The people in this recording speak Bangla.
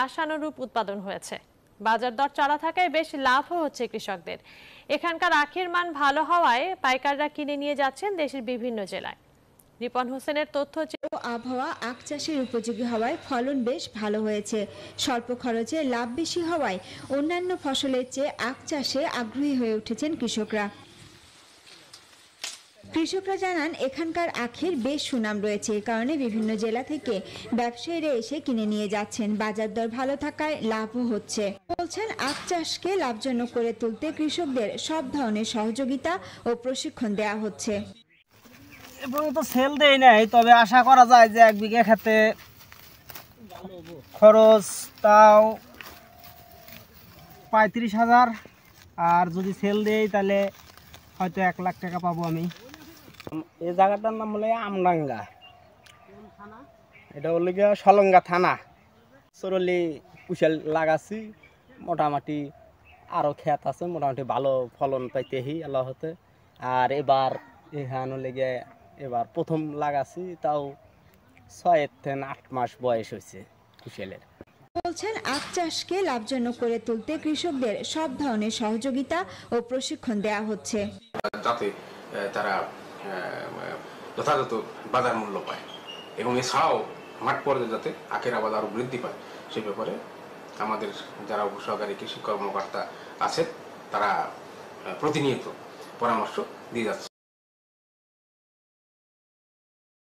আশানুরূপ উৎপাদন হয়েছে। বাজার দর চড়া থাকায় বেশ লাভও হচ্ছে কৃষকদের। এখানকার আখের মান ভালো হওয়ায় পাইকাররা কিনে নিয়ে যাচ্ছেন দেশের বিভিন্ন জেলায়। রিপন হোসেনের তথ্য। আবহাওয়া আখ চাষের উপযোগী হওয়ায় ফলন বেশ ভালো হয়েছে। স্বল্প খরচে লাভ বেশি হওয়ায় অন্যান্য ফসলের চেয়ে আখ চাষে আগ্রহী হয়ে উঠেছেন কৃষকরা। জানান এখানকার আখের বেশ সুনাম রয়েছে, এ কারণে বিভিন্ন জেলা থেকে ব্যবসায়ীরা এসে কিনে নিয়ে যাচ্ছেন। বাজার দর ভালো থাকায় লাভও হচ্ছে। বলছেন আখ চাষকে লাভজনক করে তুলতে কৃষকদের সব ধরনের সহযোগিতা ও প্রশিক্ষণ দেওয়া হচ্ছে। এবং তো সেল দেই নাই, তবে আশা করা যায় যে 1 বিঘা খেতে খরচ তাও 35,000, আর যদি সেল দেই তাহলে হয়তো 1 লাখ টাকা পাবো আমি। এই জায়গাটার নাম হলো আমডাঙ্গা, এটা হলো গিয়া সলঙ্গা থানা। সরলি কুশাল লাগাচ্ছি, মোটামুটি আরও ক্ষেত আছে, মোটামুটি ভালো ফলন পাইতেহি আল্লাহ হতে। আর এবার এখানে লেগে এবার প্রথম লাগাচ্ছি, তাও 6 থেকে 8 মাস বয়স হয়েছে কুশালের। বলছেন আখ চাষকে লাভজনক করে তুলতে কৃষকদের সব ধরনের সহযোগিতা ও প্রশিক্ষণ দেওয়া হচ্ছে, যাতে তারা যথাযথ বাজার মূল্য পায় এবং এছাড়াও মাঠ পর্যায়ে যাতে আখের আবাদ আরও বৃদ্ধি পায় সে ব্যাপারে আমাদের যারা উপসহকারী কৃষি কর্মকর্তা আছেন তারা প্রতিনিয়ত পরামর্শ দিয়ে যাচ্ছে।